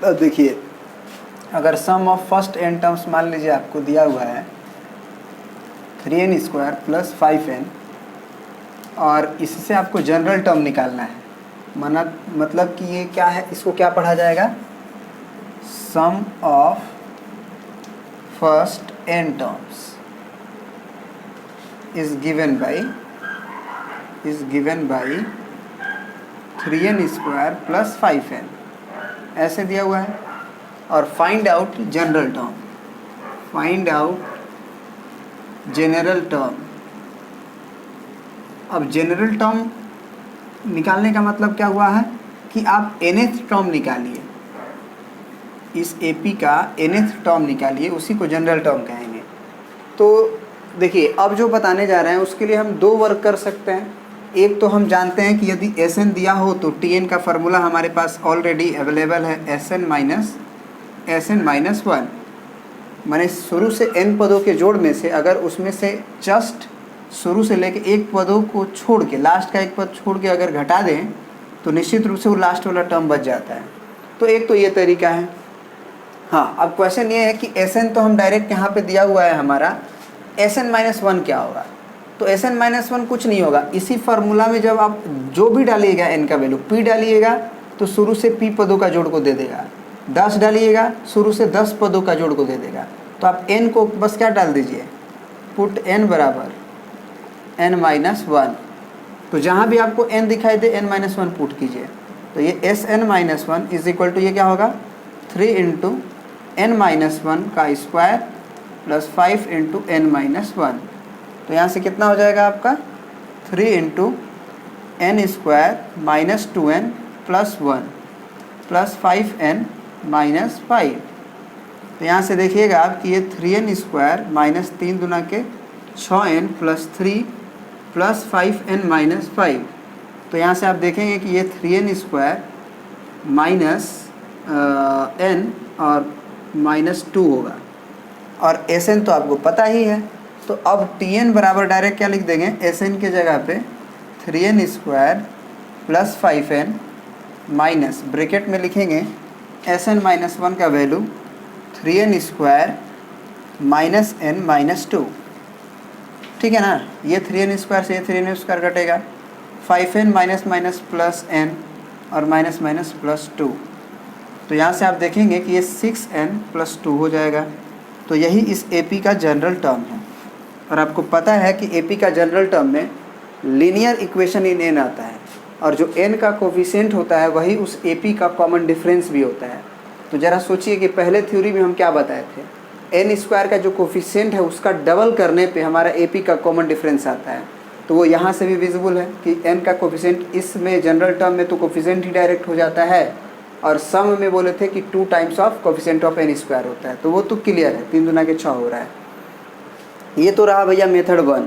अब देखिए, अगर सम ऑफ फर्स्ट एन टर्म्स मान लीजिए आपको दिया हुआ है 3n² प्लस 5n, और इससे आपको जनरल टर्म निकालना है। मतलब कि ये क्या है, इसको क्या पढ़ा जाएगा, sum of first n terms is given by 3n² plus 5n, ऐसे दिया हुआ है। और फाइंड आउट जनरल टर्म, अब जनरल टर्म निकालने का मतलब क्या हुआ है कि आप nth टर्म निकालिए, इस AP का nth टर्म निकालिए, उसी को जनरल टर्म कहेंगे। तो देखिए, अब जो बताने जा रहे हैं उसके लिए हम दो वर्क कर सकते हैं। एक तो हम जानते हैं कि यदि Sn दिया हो तो Tn का फार्मूला हमारे पास ऑलरेडी अवेलेबल है, Sn माइनस 1। माने शुरू से n पदों के जोड़ में से अगर उसमें से जस्ट शुरू से लेके एक पदों को छोड़ के, लास्ट का एक पद छोड़ के अगर घटा दें तो निश्चित रूप से वो लास्ट वाला टर्म बच जाता है। तो एक तो ये तरीका है। हाँ, अब क्वेश्चन ये है कि Sn तो हम डायरेक्ट यहाँ पे दिया हुआ है हमारा, Sn माइनस 1 क्या होगा। तो Sn माइनस 1 कुछ नहीं होगा, इसी फार्मूला में जब आप जो भी डालिएगा n का वैल्यू, p डालिएगा तो शुरू से p पदों का जोड़ को दे देगा, 10 डालिएगा शुरू से 10 पदों का जोड़ को दे देगा। तो आप n को बस क्या डाल दीजिए, पुट n बराबर n माइनस 1। तो जहाँ भी आपको n दिखाई दे n माइनस 1 पुट कीजिए। तो ये Sn minus 1 is equal to ये क्या होगा, 3 इंटू n माइनस 1 का square plus 5 into n minus 1। तो यहाँ से कितना हो जाएगा आपका, 3 into n square minus 2n plus 1 plus 5n minus 5। तो यहाँ से देखिएगा आप कि ये 3n² माइनस 3 दूना के 6n plus 3 plus 5n minus 5। तो यहाँ से आप देखेंगे कि ये 3n² माइनस n और माइनस 2 होगा, और Sn तो आपको पता ही है। तो अब Tn बराबर डायरेक्ट क्या लिख देंगे, Sn के जगह पे 3n² plus 5n minus bracket में लिखेंगे Sn माइनस 1 का value 3n² minus n minus 2। ठीक है ना, ये 3n² से ये 3n² घटेगा, 5n minus minus plus n और माइनस माइनस प्लस 2। तो यहाँ से आप देखेंगे कि ये 6n प्लस 2 हो जाएगा। तो यही इस AP का जनरल टर्म है। और आपको पता है कि AP का जनरल टर्म में लीनियर इक्वेशन इन n आता है, और जो n का कोफिशिएंट होता है वही उस AP का कॉमन डिफरेंस भी होता है। तो ज़रा सोचिए कि पहले थ्योरी में हम क्या बताए थे, n² का जो कोफिशिएंट है उसका डबल करने पे हमारा AP का कॉमन डिफरेंस आता है। तो वो यहाँ से भी विजिबल है कि n का कोफिशिएंट इसमें जनरल टर्म में तो कोफिशिएंट ही डायरेक्ट हो जाता है, और सम में बोले थे कि 2 times of coefficient of n² होता है। तो वो तो क्लियर है, 3 दूना के 6 हो रहा है। ये तो रहा भैया मेथड 1,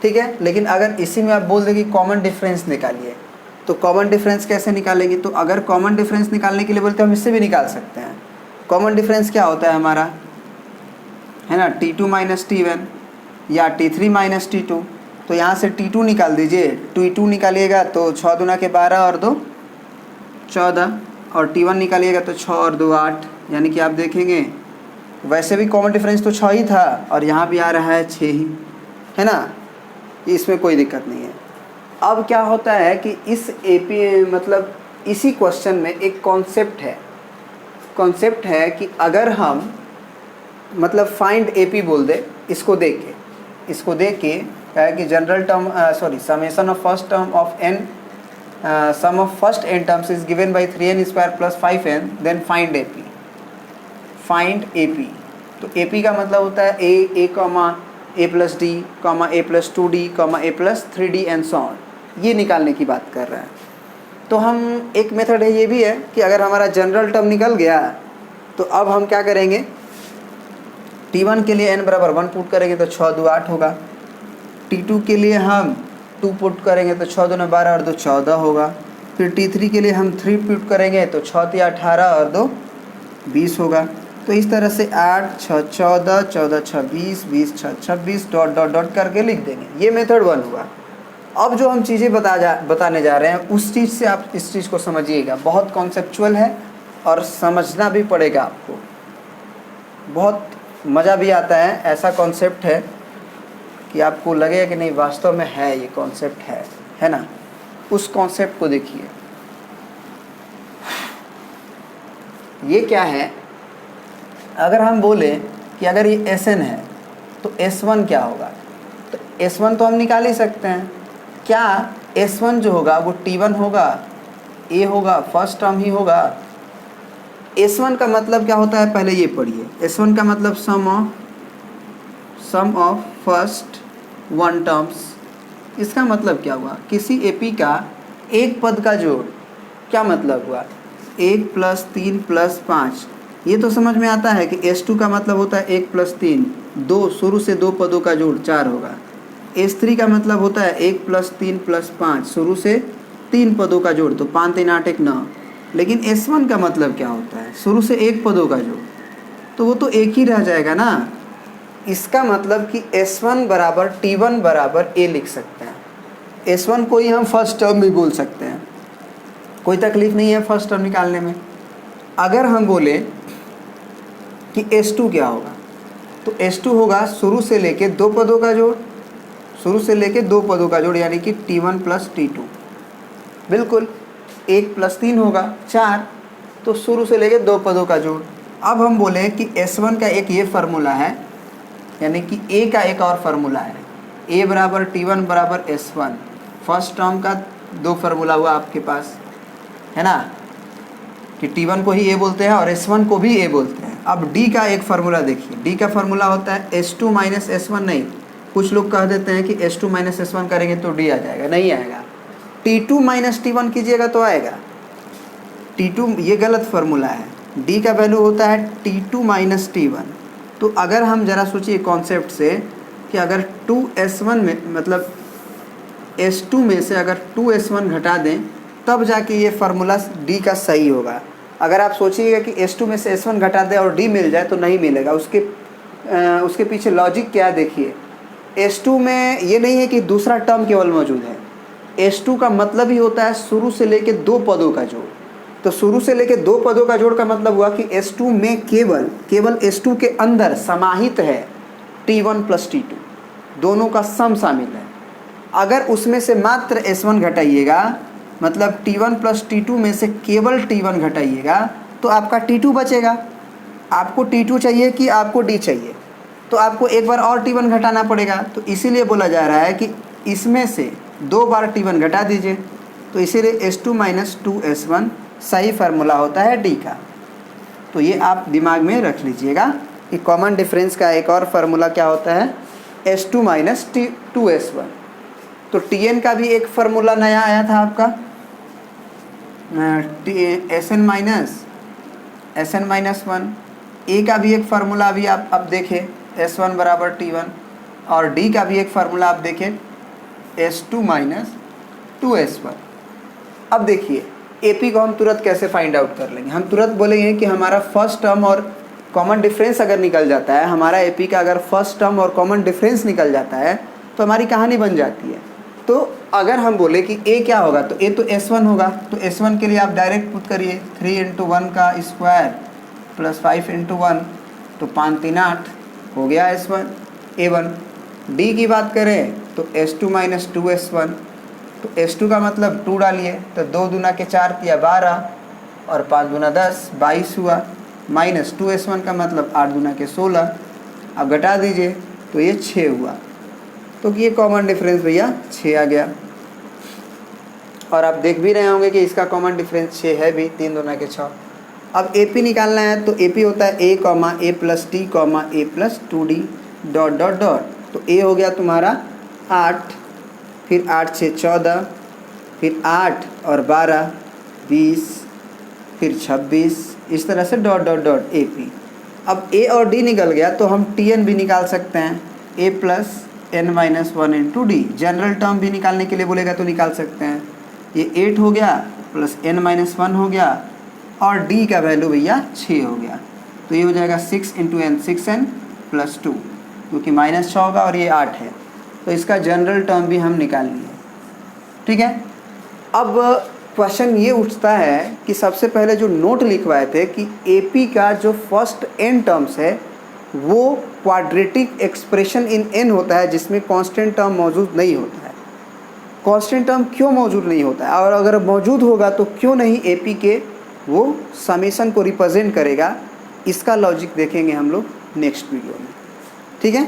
ठीक है। लेकिन अगर इसी में आप बोल दें कि कॉमन डिफरेंस निकालिए, तो कॉमन डिफरेंस कैसे निकालेंगे। तो अगर कॉमन डिफरेंस निकालने के लिए बोलते हैं हम इससे भी निकाल सकते हैं। कॉमन डिफरेंस क्या होता है हमारा, है ना, T2 माइनस T1 या T3 माइनस T2। तो यहाँ से T2 निकाल दीजिए, T2 निकालिएगा तो 6 दूना के 12 और 2 14, और T1 निकालिएगा तो 6 और 2 8। यानी कि आप देखेंगे वैसे भी कॉमन डिफरेंस तो 6 ही था, और यहाँ भी आ रहा है 6 ही, है ना, इसमें कोई दिक्कत नहीं है। अब क्या होता है कि इस AP मतलब इसी क्वेश्चन में एक कॉन्सेप्ट है कि अगर हम मतलब फाइंड AP बोल दे, इसको दे के क्या है कि general term summation of first term of n, sum of first n terms is given by 3n² plus 5n, then find AP। तो AP का मतलब होता है a plus d, a plus 2d, a plus 3d and so on. ये निकालने की बात कर रहे हैं। तो हम एक मेथड है ये भी है कि अगर हमारा जनरल टर्म निकल गया तो अब हम क्या करेंगे, T1 के लिए n बराबर 1 पुट करेंगे तो 6 2 8 होगा। T2 के लिए हम 2 पुट करेंगे तो 6 दूना 12 और 2 14 होगा। फिर T3 के लिए हम 3 पुट करेंगे तो 6 3 18 और 2 20 होगा। तो इस तरह से 8 6 14 14 6 20 20 6 26 डॉट डॉट डॉट करके लिख देंगे। ये मेथड 1 हुआ। अब जो हम चीज़ें बताने जा रहे हैं उस चीज़ से आप इस चीज़ को समझिएगा, बहुत कॉन्सेप्चुअल है और समझना भी पड़ेगा आपको। बहुत मज़ा भी आता है, ऐसा कॉन्सेप्ट है कि आपको लगेगा कि नहीं वास्तव में है, ये कॉन्सेप्ट है ना। उस कॉन्सेप्ट को देखिए, ये क्या है। अगर हम बोले कि अगर ये Sn है तो S1 क्या होगा, तो S1 तो हम निकाल ही सकते हैं। क्या S1 जो होगा वो T1 होगा, A होगा, फर्स्ट टर्म ही होगा। S1 का मतलब क्या होता है, पहले ये पढ़िए। S1 का मतलब सम ऑफ फर्स्ट वन टर्म्स। इसका मतलब क्या हुआ, किसी AP का एक पद का जोड़। क्या मतलब हुआ, 1 + 3 + 5। ये तो समझ में आता है कि S2 का मतलब होता है 1 + 3, 2 शुरू से 2 पदों का जोड़ 4 होगा। S3 का मतलब होता है 1 + 3 + 5, शुरू से 3 पदों का जोड़, तो 5 3 8 1 9। लेकिन S1 का मतलब क्या होता है, शुरू से 1 पदों का जोड़, तो वो तो एक ही रह जाएगा ना। इसका मतलब कि S1 = T1 = A लिख सकते हैं। S1 को ही हम फर्स्ट टर्म भी बोल सकते हैं, कोई तकलीफ नहीं है फर्स्ट टर्म निकालने में। अगर हम बोले कि S2 क्या होगा, तो S2 होगा शुरू से लेके 2 पदों का जोड़, शुरू से लेके 2 पदों का जोड़, यानी कि T1 + T2। बिल्कुल 1 + 3 होगा 4, तो शुरू से लेके 2 पदों का जोड़। अब हम बोले कि S1 का एक ये फार्मूला है, यानी कि A का एक और फार्मूला है, A = T1 = S1। First term का 2 फार्मूला हुआ आपके पास, है ना, कि T1 को ही A बोलते हैं और S1 को भी A बोलते हैं। अब D का एक फार्मूला देखिए, D का फार्मूला होता है S2 - S1। नहीं, कुछ लोग कह देते हैं कि S2 - S1 करेंगे तो D आ जाएगा, नहीं आएगा। T2 - T1 कीजिएगा तो आएगा। T2 ये गलत फार्मूला है, D का वैल्यू होता है T2 - T1। तो अगर हम ज़रा सोचिए कॉन्सेप्ट से कि अगर 2S1 में मतलब S2 में से अगर 2S1 घटा दें तब जाके ये फार्मूला D का सही होगा। अगर आप सोचिएगा कि S2 में से S1 घटा दें और D मिल जाए तो नहीं मिलेगा। उसके पीछे लॉजिक क्या है देखिए। S2 में ये नहीं है कि दूसरा टर्म केवल मौजूद है, S2 का मतलब ही होता है शुरू से लेके 2 पदों का जोड़। तो शुरू से लेके 2 पदों का जोड़ का मतलब हुआ कि S2 में केवल S2 के अंदर समाहित है T1 + T2, दोनों का सम शामिल है। अगर उसमें से मात्र S1 घटाइएगा, मतलब T1 + T2 में से केवल T1 घटाइएगा, तो आपका T2 बचेगा। आपको T2 चाहिए कि आपको D चाहिए, तो आपको एक बार और T1 घटाना पड़ेगा। तो इसीलिए बोला जा रहा है कि इसमें से 2 बार T1 घटा दीजिए। तो इसीलिए S2 - 2S1 सही फार्मूला होता है D का। तो ये आप दिमाग में रख लीजिएगा कि कॉमन डिफरेंस का एक और फार्मूला क्या होता है, S2 - 2S1। तो Tn का भी एक फार्मूला नया आया था आपका, Sn - 1। A का भी एक फार्मूला अभी आप अब देखें, S1 = T1। और D का भी एक फार्मूला आप देखें, S2 - 2S1। अब देखिए AP को हम तुरंत कैसे फाइंड आउट कर लेंगे। हम तुरंत बोलेंगे कि हमारा फर्स्ट टर्म और कॉमन डिफरेंस अगर निकल जाता है, हमारा AP का अगर फर्स्ट टर्म और कॉमन डिफरेंस निकल जाता है तो हमारी कहानी बन जाती है। तो अगर हम बोले कि A क्या होगा, तो A तो S1 होगा। तो S1 के लिए आप डायरेक्ट पुट करिए, 3 × 1 का स्क्वायर + 5 × 1, तो 5 3 8 हो गया S1 A1। D की बात करें तो S2 - 2S1। तो S2 का मतलब 2 डालिए, तो 2 दूना के 4 तिया 12 और 5 दूना 10 22 हुआ, माइनस 2S1 का मतलब 8 दूना के 16। अब घटा दीजिए तो ये 6 हुआ। तो ये कॉमन डिफरेंस भैया 6 आ गया। और आप देख भी रहे होंगे कि इसका कॉमन डिफरेंस 6 है भी, 3 दूना के 6। अब AP निकालना है, तो AP होता है A, A + T, A + 2D ... तो A हो गया तुम्हारा 8, फिर 8 6 14, फिर 8 और 12 20, फिर 26, इस तरह से ... AP। अब A और D निकल गया तो हम Tn भी निकाल सकते हैं, A + n - 1 × D। General term भी निकालने के लिए बोलेगा तो निकाल सकते हैं। ये 8 हो गया प्लस n - 1 हो गया, और D का वैल्यू भैया 6 हो गया। तो ये हो जाएगा 6 × n, 6n + 2, क्योंकि -6 होगा और ये 8 है। तो इसका जनरल टर्म भी हम निकाल लिए, ठीक है। अब क्वेश्चन ये उठता है कि सबसे पहले जो नोट लिखवाए थे कि एपी का जो फर्स्ट एन टर्म्स है वो क्वाड्रेटिक एक्सप्रेशन इन एन होता है जिसमें कांस्टेंट टर्म मौजूद नहीं होता है। कांस्टेंट टर्म क्यों मौजूद नहीं होता है और अगर मौजूद होगा तो क्यों नहीं एपी के वो समेशन को रिप्रेजेंट करेगा, इसका लॉजिक देखेंगे हम लोग नेक्स्ट वीडियो में। ठीक है।